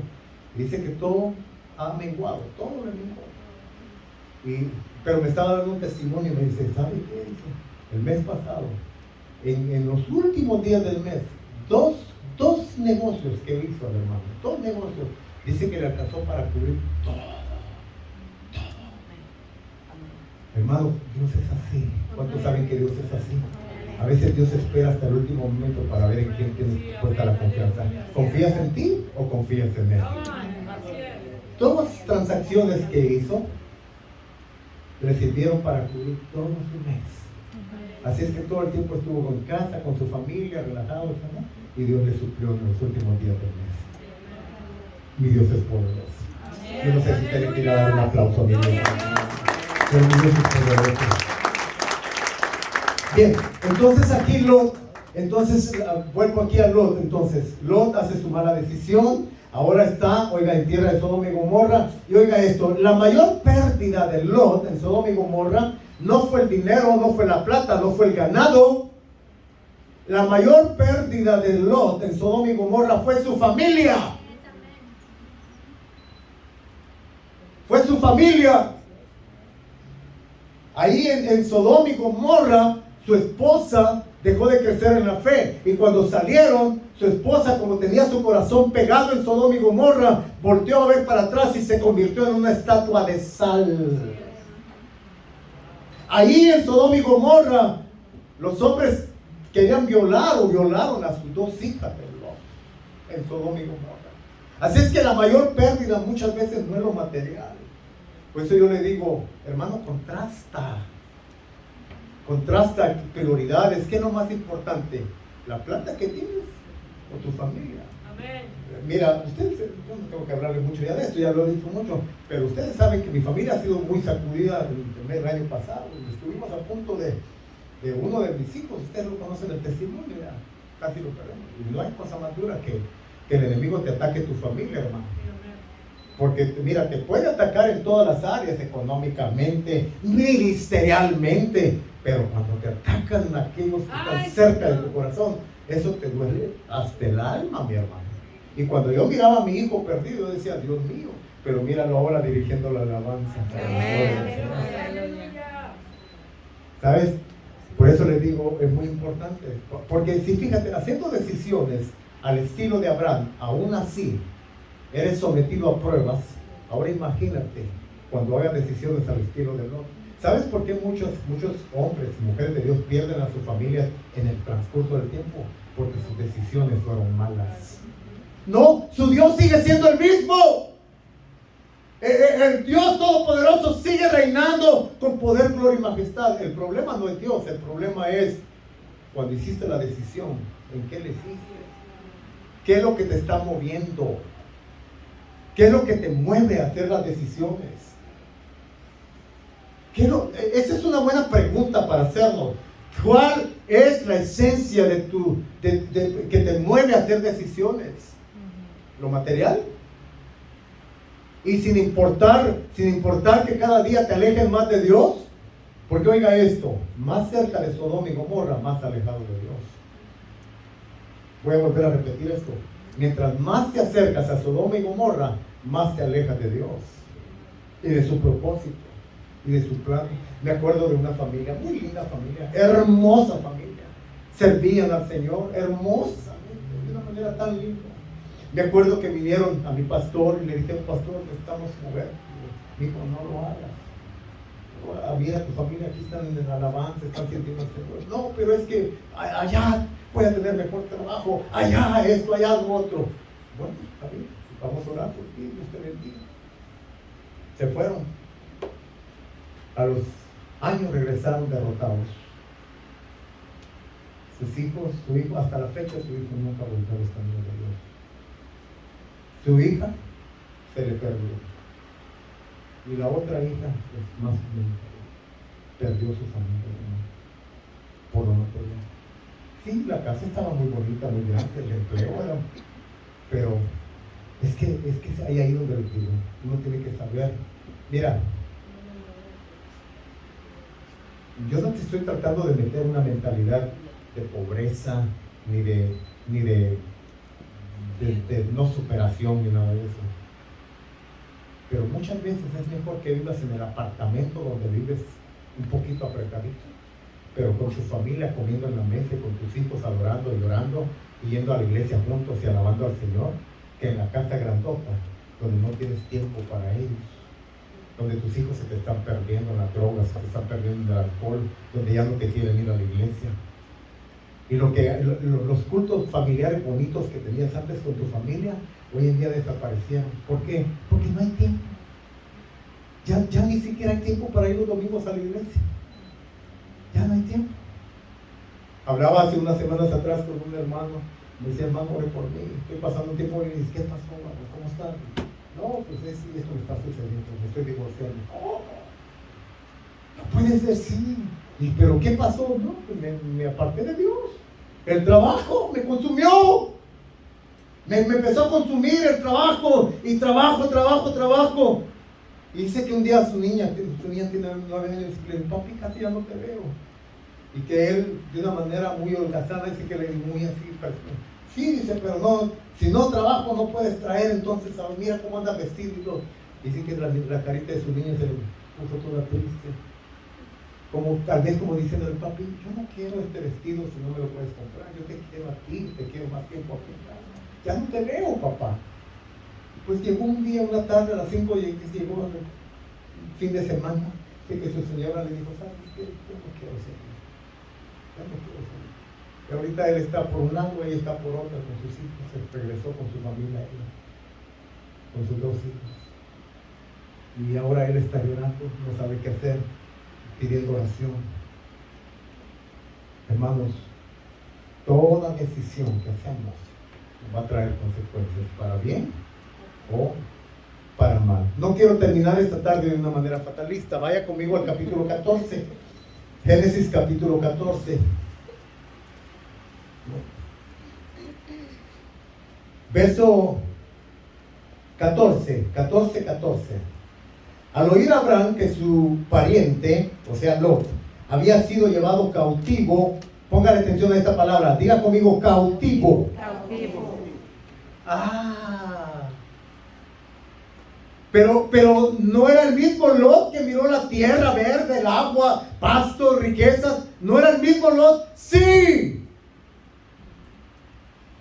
Y dice que todo ha menguado, todo le menguado. Pero me estaba dando un testimonio y me dice, ¿sabe qué? Dice, el mes pasado, en los últimos días del mes, dos negocios que hizo el hermano, 2 negocios, dice que le alcanzó para cubrir todo. Hermano, Dios es así. ¿Cuántos saben que Dios es así? A veces Dios espera hasta el último momento para ver en quién tienes puesta la confianza. ¿Confías en ti o confías en Él? Todas las transacciones que hizo le sirvieron para cubrir todo su mes. Así es que todo el tiempo estuvo en casa, con su familia, relajado, ¿no? Y Dios le suplió en los últimos días del mes. Mi Dios es poderoso. Yo no sé si usted le quiere dar un aplauso a mi Dios. Pero mi Dios es poderoso. Bien, entonces aquí Lot, vuelvo aquí a Lot. Entonces, Lot hace su mala decisión. Ahora está, oiga, en tierra de Sodoma y Gomorra. Y oiga esto, la mayor pérdida de Lot en Sodoma y Gomorra no fue el dinero, no fue la plata, no fue el ganado. La mayor pérdida de Lot en Sodoma y Gomorra fue su familia. Fue su familia. Ahí en Sodoma y Gomorra, su esposa dejó de crecer en la fe. Y cuando salieron, su esposa, como tenía su corazón pegado en Sodoma y Gomorra, volteó a ver para atrás y se convirtió en una estatua de sal. Ahí en Sodoma y Gomorra, los hombres querían violar o violaron a sus 2 hijas de Lot en Sodoma y Gomorra. Así es que la mayor pérdida muchas veces no es lo material. Por eso yo le digo, hermano, contrasta prioridades. ¿Qué es lo más importante? ¿La plata que tienes o tu familia? Amén. Mira, ustedes, yo no tengo que hablarles mucho ya de esto, ya lo he dicho mucho, pero ustedes saben que mi familia ha sido muy sacudida el año pasado. Estuvimos a punto de uno de mis hijos, ustedes lo conocen el testimonio, ya casi lo perdemos. Y no hay cosa más dura que el enemigo te ataque tu familia, hermano. Porque mira, te puede atacar en todas las áreas, económicamente, ministerialmente, pero cuando te atacan aquellos que están cerca de tu corazón, eso te duele hasta el alma, mi hermano. Y cuando yo miraba a mi hijo perdido, yo decía, Dios mío, pero míralo ahora dirigiendo la alabanza. ¿Sabes? Por eso les digo, es muy importante. Porque si fíjate, haciendo decisiones al estilo de Abraham, aún así, eres sometido a pruebas. Ahora imagínate cuando hagas decisiones al estilo de Lot. ¿Sabes por qué muchos hombres y mujeres de Dios pierden a sus familias en el transcurso del tiempo? Porque sus decisiones fueron malas. No, su Dios sigue siendo el mismo. El Dios Todopoderoso sigue reinando con poder, gloria y majestad. El problema no es Dios, el problema es cuando hiciste la decisión, ¿en qué le hiciste? ¿Qué es lo que te está moviendo? ¿Qué es lo que te mueve a hacer las decisiones? Esa es una buena pregunta para hacernos. ¿Cuál es la esencia que te mueve a hacer decisiones? ¿Lo material? Y sin importar que cada día te alejes más de Dios. Porque oiga esto, más cerca de Sodoma y Gomorra, más alejado de Dios. Voy a volver a repetir esto. Mientras más te acercas a Sodoma y Gomorra, más te alejas de Dios y de su propósito y de su plan. Me acuerdo de una familia, muy linda familia, hermosa familia. Servían al Señor hermosamente, de una manera tan linda. Me acuerdo que vinieron a mi pastor y le dijeron: pastor, necesitamos mover. Me dijo: no lo hagas. Mira, tu familia aquí están en alabanza, están sintiendo al Señor. No, pero es que allá voy a tener mejor trabajo, allá esto, allá lo otro. Bueno, está bien, vamos a orar por ti, Dios te bendiga. Se fueron. A los años regresaron derrotados. Sus hijos, su hijo, hasta la fecha su hijo nunca volvió a los caminos de Dios. Su hija se le perdió. Y la otra hija, pues más o menos, perdió su familia por no poder. Sí, la casa estaba muy bonita, muy grande, el empleo era, pero es que hay ahí donde lo digo. Uno tiene que saber. Mira, yo no te estoy tratando de meter una mentalidad de pobreza, ni de no superación, ni nada de eso. Pero muchas veces es mejor que vivas en el apartamento donde vives un poquito apretadito, pero con tu familia comiendo en la mesa y con tus hijos adorando y llorando y yendo a la iglesia juntos y alabando al Señor, que en la casa grandota, donde no tienes tiempo para ellos, donde tus hijos se te están perdiendo en las drogas, se te están perdiendo en el alcohol, donde ya no te quieren ir a la iglesia. Y los cultos familiares bonitos que tenías antes con tu familia, hoy en día desaparecieron. ¿Por qué? Porque no hay tiempo. Ya ni siquiera hay tiempo para ir los domingos a la iglesia. Ya no hay tiempo. Hablaba hace unas semanas atrás con un hermano. Me decía: hermano, ore por mí. Estoy pasando un tiempo. Y le dije: ¿qué pasó, hermano? ¿Cómo estás? No, pues esto me está sucediendo. Me estoy divorciando. Oh, no puede ser, sí. ¿Pero qué pasó? No, pues me aparté de Dios. El trabajo me consumió. Me empezó a consumir el trabajo. Y trabajo. Y dice que un día su niña tiene 9 años, y le dice: papi, casi ya no te veo. Y que él, de una manera muy holgazana, dice que le dice muy así. Sí, dice, pero no, si no trabajo no puedes traer, entonces mira cómo anda vestido y todo. Dice que la carita de su niña se le puso toda triste. Como tal vez como diciendo: papi, yo no quiero este vestido si no me lo puedes comprar. Yo te quiero a ti, te quiero más tiempo aquí en casa. Ya no te veo, papá. Pues llegó un día, una tarde, a las 5, y llegó el fin de semana, que su señora le dijo: ¿sabes qué? Yo no quiero seguir. Y ahorita él está por un lado, ella está por otro con sus hijos. Se regresó con su familia, con sus 2 hijos. Y ahora él está llorando, no sabe qué hacer, pidiendo oración. Hermanos, toda decisión que hacemos va a traer consecuencias, para bien o para mal. No quiero terminar esta tarde de una manera fatalista. Vaya conmigo al capítulo 14. Génesis capítulo 14. Verso 14. Al oír Abraham que su pariente, o sea Lot, había sido llevado cautivo, póngale atención a esta palabra, diga conmigo: cautivo. Pero no era el mismo Lot que miró la tierra verde, el agua, pastos, riquezas. ¿No era el mismo Lot? Sí.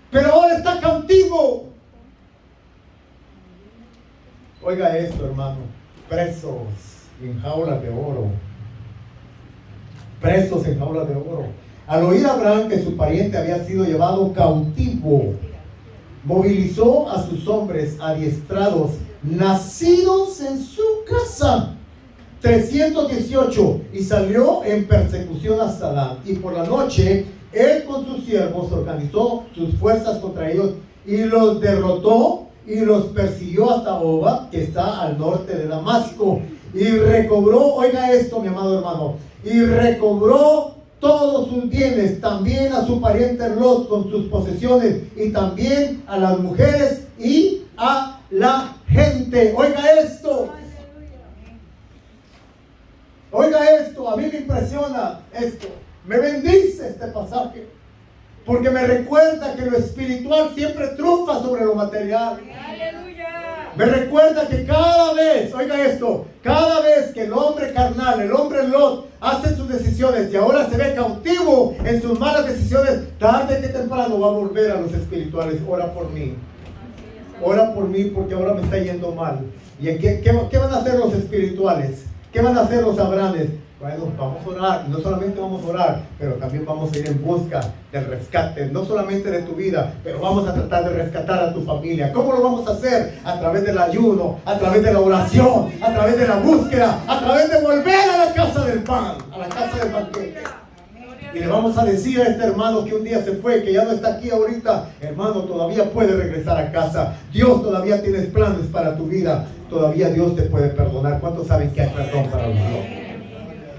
Pero ahora está cautivo. Oiga esto, hermano: presos en jaulas de oro. Presos en jaulas de oro. Al oír Abraham que su pariente había sido llevado cautivo, movilizó a sus hombres adiestrados, nacidos en su casa, 318, y salió en persecución hasta Dan. Y por la noche, él con sus siervos organizó sus fuerzas contra ellos y los derrotó y los persiguió hasta Oba, que está al norte de Damasco. Y recobró, oiga esto, mi amado hermano, y recobró todos sus bienes, también a su pariente Lot con sus posesiones, y también a las mujeres y a la gente. Oiga esto. Oiga esto, a mí me impresiona esto. Me bendice este pasaje, porque me recuerda que lo espiritual siempre triunfa sobre lo material. Me recuerda que cada vez, oiga esto, cada vez que el hombre carnal, el hombre Lot, hace sus decisiones y ahora se ve cautivo en sus malas decisiones, tarde que temprano va a volver a los espirituales. Ora por mí porque ahora me está yendo mal. ¿Y qué van a hacer los espirituales? ¿Qué van a hacer los Abrahames? Bueno, vamos a orar, y no solamente vamos a orar, pero también vamos a ir en busca del rescate, no solamente de tu vida, pero vamos a tratar de rescatar a tu familia. ¿Cómo lo vamos a hacer? A través del ayuno, a través de la oración, a través de la búsqueda, a través de volver a la casa del pan, a la casa del banquete. Y le vamos a decir a este hermano que un día se fue, que ya no está aquí ahorita, hermano, todavía puede regresar a casa. Dios todavía tiene planes para tu vida, todavía Dios te puede perdonar. ¿Cuántos saben que hay perdón para los Dios?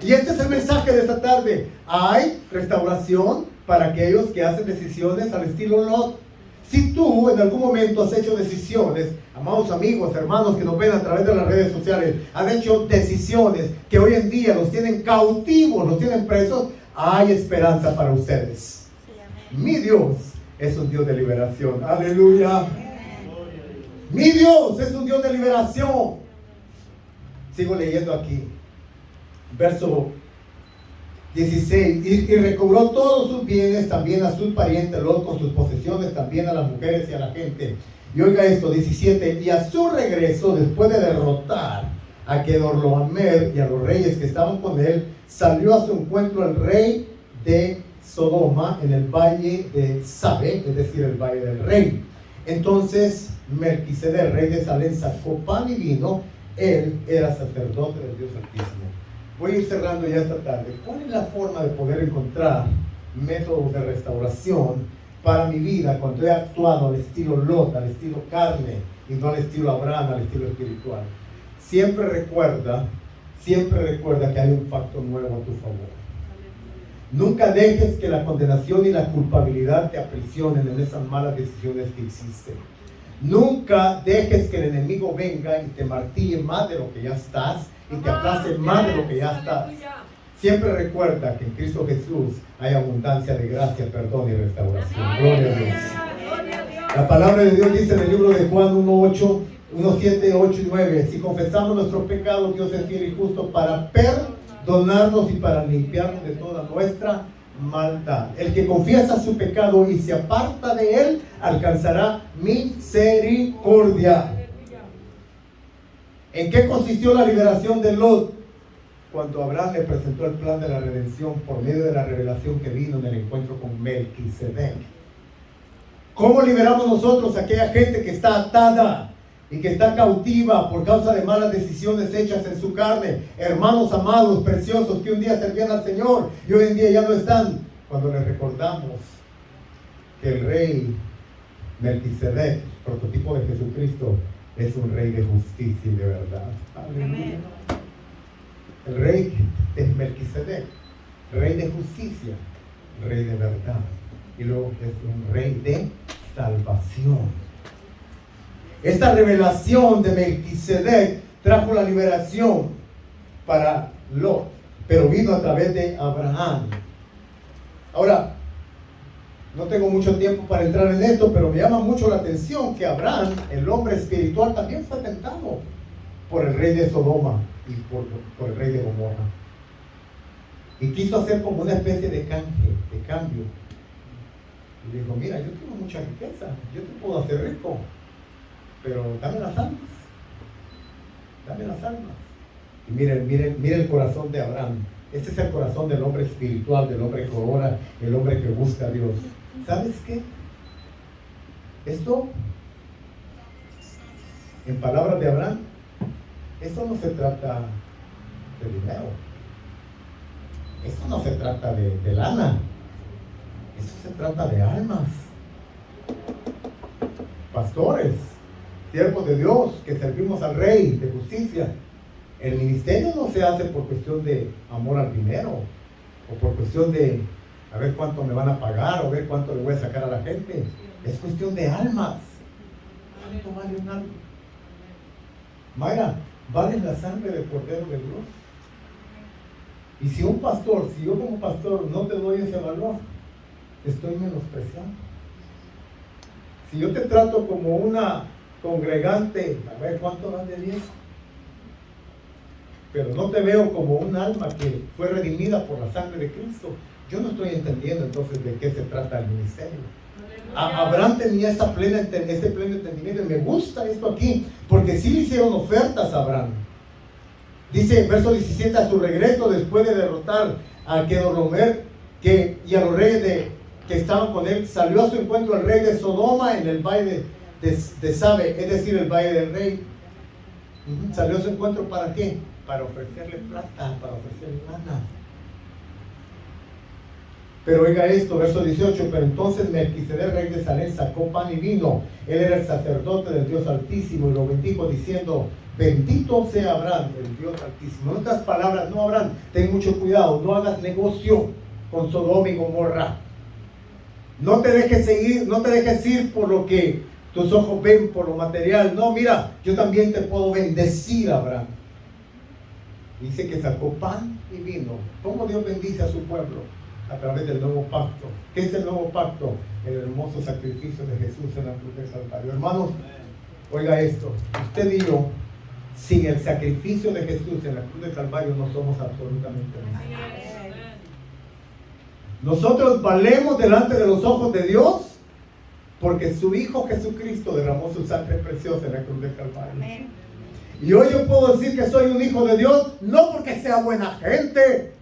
Y este es el mensaje de esta tarde. Hay restauración para aquellos que hacen decisiones al estilo Lot. Si tú en algún momento has hecho decisiones, amados amigos, hermanos que nos ven a través de las redes sociales, han hecho decisiones que hoy en día los tienen cautivos, los tienen presos, hay esperanza para ustedes. Mi Dios es un Dios de liberación. Aleluya. Mi Dios es un Dios de liberación. Sigo leyendo aquí. Verso 16, y recobró todos sus bienes, también a sus parientes Lot con sus posesiones, también a las mujeres y a la gente. Y oiga esto, 17, y a su regreso, después de derrotar a Kedorlaomer y a los reyes que estaban con él, salió a su encuentro el rey de Sodoma en el valle de Sabe, es decir, el valle del rey. Entonces Melquisedec, rey de Salem, sacó pan y vino. Él era sacerdote del Dios Altísimo. Voy a ir cerrando ya esta tarde. ¿Cuál es la forma de poder encontrar métodos de restauración para mi vida cuando he actuado al estilo Lot, al estilo carne, y no al estilo Abraham, al estilo espiritual? Siempre recuerda que hay un pacto nuevo a tu favor. Nunca dejes que la condenación y la culpabilidad te aprisionen en esas malas decisiones que hiciste. Nunca dejes que el enemigo venga y te martille más de lo que ya estás y te aplaste más de lo que ya estás. Siempre recuerda que en Cristo Jesús hay abundancia de gracia, perdón y restauración. Gloria a Dios. La palabra de Dios dice en el libro de Juan 1:7, 8 y 9: si confesamos nuestros pecados, Dios es fiel y justo para perdonarnos y para limpiarnos de toda nuestra maldad. El que confiesa su pecado y se aparta de él alcanzará misericordia. ¿En qué consistió la liberación de Lot? Cuando Abraham le presentó el plan de la redención por medio de la revelación que vino en el encuentro con Melquisedec. ¿Cómo liberamos nosotros a aquella gente que está atada y que está cautiva por causa de malas decisiones hechas en su carne? Hermanos amados, preciosos, que un día servían al Señor y hoy en día ya no están. Cuando les recordamos que el rey Melquisedec, prototipo de Jesucristo, es un rey de justicia y de verdad. Aleluya. El rey de Melquisedec, rey de justicia, rey de verdad. Y luego es un rey de salvación. Esta revelación de Melquisedec trajo la liberación para Lot, pero vino a través de Abraham. Ahora, no tengo mucho tiempo para entrar en esto, pero me llama mucho la atención que Abraham, el hombre espiritual, también fue tentado por el rey de Sodoma y por el rey de Gomorra. Y quiso hacer como una especie de cambio. Y dijo: mira, yo tengo mucha riqueza, yo te puedo hacer rico, pero dame las almas. Dame las almas. Y miren el corazón de Abraham. Este es el corazón del hombre espiritual, del hombre que ora, el hombre que busca a Dios. ¿Sabes qué? Esto, en palabras de Abraham, esto no se trata de dinero. Esto no se trata de lana. Esto se trata de almas. Pastores, siervos de Dios, que servimos al Rey de justicia. El ministerio no se hace por cuestión de amor al dinero. o por cuestión de a ver cuánto me van a pagar, o ver cuánto le voy a sacar a la gente. Es cuestión de almas. ¿Cuánto vale un alma? Mayra, ¿vale la sangre del Cordero de Dios? Y si un pastor, si yo como pastor no te doy ese valor, te estoy menospreciando. Si yo te trato como una congregante, a ver cuánto vale 10, pero no te veo como un alma que fue redimida por la sangre de Cristo, yo no estoy entendiendo entonces de qué se trata el ministerio. Abraham tenía este pleno entendimiento, y me gusta esto aquí, porque sí le hicieron ofertas a Abraham. Dice, verso 17, a su regreso, después de derrotar a Kedorlaomer y a los reyes que estaban con él, salió a su encuentro el rey de Sodoma en el valle de Sabe, es decir, el valle del rey. Salió a su encuentro, ¿para qué? Para ofrecerle plata, para ofrecerle lana. Pero oiga esto, verso 18, pero entonces Melquisedec, rey de Salem, sacó pan y vino. Él era el sacerdote del Dios Altísimo, y lo bendijo diciendo, bendito sea Abraham, el Dios Altísimo. En otras palabras, no, Abraham, ten mucho cuidado, no hagas negocio con Sodoma y Gomorra. No te dejes ir por lo que tus ojos ven, por lo material. No, mira, yo también te puedo bendecir, Abraham. Dice que sacó pan y vino. ¿Cómo Dios bendice a su pueblo? A través del nuevo pacto. ¿Qué es el nuevo pacto? El hermoso sacrificio de Jesús en la cruz del Calvario. Hermanos, oiga esto. Usted y yo, sin el sacrificio de Jesús en la cruz del Calvario, no somos absolutamente nada. Nosotros valemos delante de los ojos de Dios porque su Hijo Jesucristo derramó su sangre preciosa en la cruz del Calvario. Amén. Y hoy yo puedo decir que soy un hijo de Dios, no porque sea buena gente.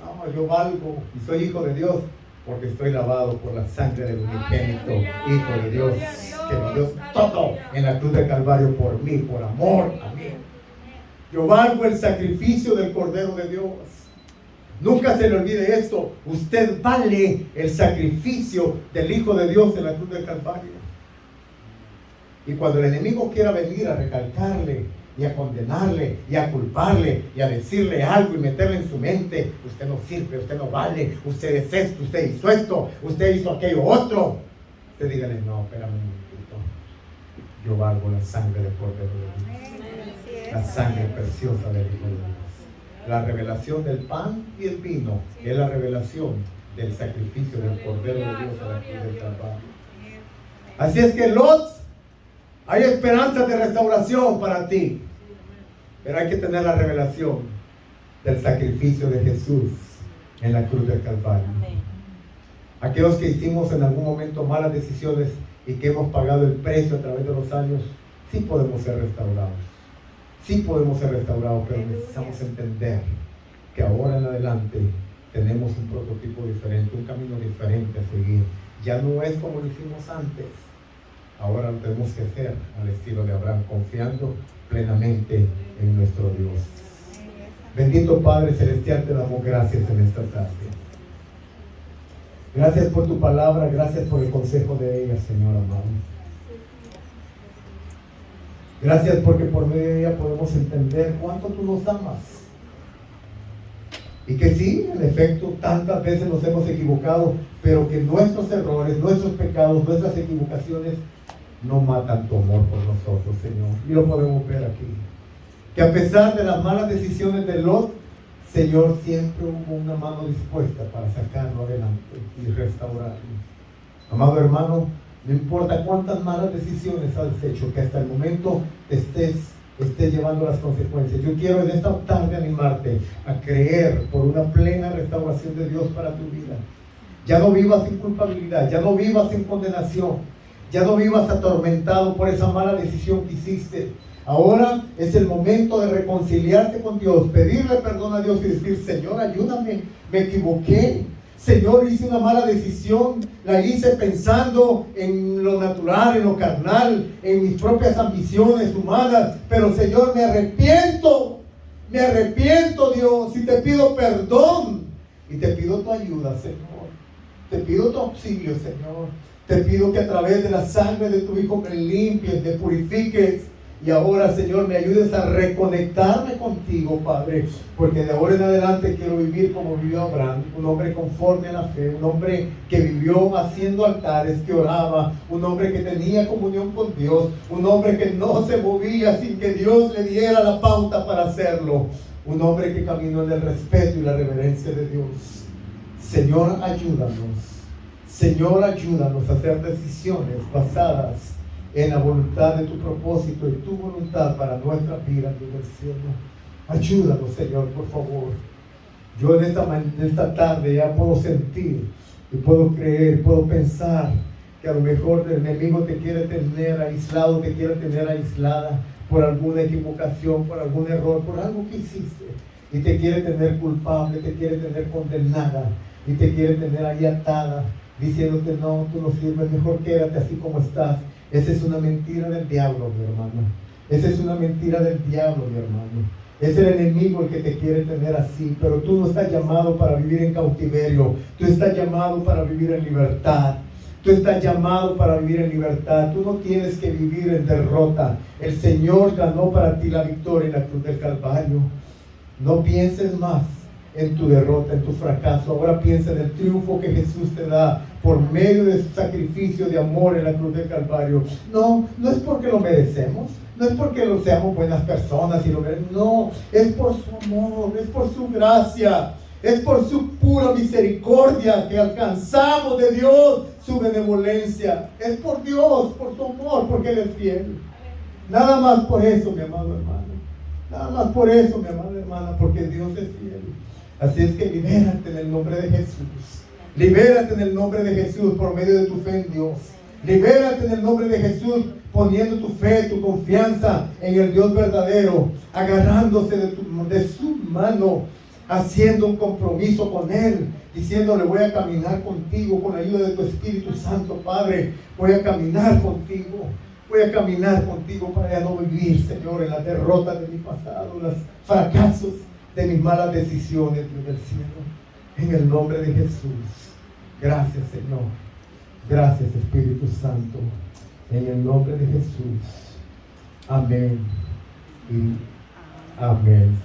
No, yo valgo y soy hijo de Dios porque estoy lavado por la sangre del unigénito Hijo de Dios, que me dio todo en la cruz del Calvario por mí, por amor a mí. Yo valgo el sacrificio del Cordero de Dios. Nunca se le olvide esto. Usted vale el sacrificio del Hijo de Dios en la cruz del Calvario. Y cuando el enemigo quiera venir a recalcarle y a condenarle y a culparle y a decirle algo y meterle en su mente, usted no sirve, usted no vale, usted es esto, usted hizo esto, usted hizo aquello otro, usted dígale, no, espérame un momentito, yo valgo la sangre del Cordero de Dios, la sangre preciosa del Hijo de Dios. La revelación del pan y el vino es la revelación del sacrificio del Cordero de Dios a la cruz del Calvario. Así es que Lot, hay esperanzas de restauración para ti, pero hay que tener la revelación del sacrificio de Jesús en la cruz del Calvario. Aquellos que hicimos en algún momento malas decisiones y que hemos pagado el precio a través de los años, sí podemos ser restaurados. Sí podemos ser restaurados, pero necesitamos entender que ahora en adelante tenemos un prototipo diferente, un camino diferente a seguir. Ya no es como lo hicimos antes. Ahora lo tenemos que hacer al estilo de Abraham, confiando plenamente en nuestro Dios. Bendito Padre Celestial, te damos gracias en esta tarde. Gracias por tu palabra, gracias por el consejo de ella, Señor amado. Gracias porque por medio de ella podemos entender cuánto tú nos amas. Y que sí, en efecto, tantas veces nos hemos equivocado, pero que nuestros errores, nuestros pecados, nuestras equivocaciones no matan tu amor por nosotros, Señor. Y lo podemos ver aquí. Que a pesar de las malas decisiones de Lot, Señor, siempre hubo una mano dispuesta para sacarlo adelante y restaurarlo. Amado hermano, no importa cuántas malas decisiones has hecho, que hasta el momento te estés llevando las consecuencias. Yo quiero en esta tarde animarte a creer por una plena restauración de Dios para tu vida. Ya no vivas sin culpabilidad, ya no vivas sin condenación, ya no vivas atormentado por esa mala decisión que hiciste. Ahora es el momento de reconciliarte con Dios, pedirle perdón a Dios y decir, Señor, ayúdame, me equivoqué. Señor, hice una mala decisión, la hice pensando en lo natural, en lo carnal, en mis propias ambiciones humanas, pero Señor, me arrepiento, Dios, y te pido perdón, y te pido tu ayuda, Señor, te pido tu auxilio, Señor, te pido que a través de la sangre de tu Hijo me limpies, me purifiques, Y ahora, Señor, me ayudes a reconectarme contigo, Padre, porque de ahora en adelante quiero vivir como vivió Abraham, un hombre conforme a la fe, un hombre que vivió haciendo altares, que oraba, un hombre que tenía comunión con Dios, un hombre que no se movía sin que Dios le diera la pauta para hacerlo, un hombre que caminó en el respeto y la reverencia de Dios. Señor, ayúdanos. Señor, ayúdanos a hacer decisiones basadas en la voluntad de tu propósito y tu voluntad para nuestra vida en el cielo. Ayúdanos, Señor, por favor. Yo en esta tarde ya puedo sentir y puedo creer, puedo pensar que a lo mejor el enemigo te quiere tener aislado, te quiere tener aislada por alguna equivocación, por algún error, por algo que hiciste, y te quiere tener culpable, te quiere tener condenada y te quiere tener ahí atada, diciéndote: no, tú no sirves, mejor quédate así como estás. Esa es una mentira del diablo, mi hermano. Esa es una mentira del diablo, mi hermano. Es el enemigo el que te quiere tener así, pero tú no estás llamado para vivir en cautiverio. Tú estás llamado para vivir en libertad. Tú estás llamado para vivir en libertad. Tú no tienes que vivir en derrota. El Señor ganó para ti la victoria en la cruz del Calvario. No pienses más en tu derrota, en tu fracaso. Ahora piensa en el triunfo que Jesús te da por medio de su sacrificio de amor en la cruz del Calvario. No es porque lo merecemos, no es porque lo seamos buenas personas y lo merecemos. No, es por su amor, es por su gracia, es por su pura misericordia que alcanzamos de Dios, su benevolencia. Es por Dios, por su amor, porque Él es fiel. Nada más por eso, mi amado hermano. Nada más por eso, mi amada hermana, porque Dios es fiel. Así es que libérate en el nombre de Jesús. Libérate en el nombre de Jesús por medio de tu fe en Dios. Libérate en el nombre de Jesús poniendo tu fe, tu confianza en el Dios verdadero, agarrándose de su mano, haciendo un compromiso con Él, diciéndole: voy a caminar contigo con la ayuda de tu Espíritu Santo, Padre. Voy a caminar contigo. Voy a caminar contigo para ya no vivir, Señor, en la derrota de mi pasado, los fracasos de mis malas decisiones, Dios del cielo. En el nombre de Jesús. Gracias, Señor. Gracias, Espíritu Santo. En el nombre de Jesús. Amén y amén.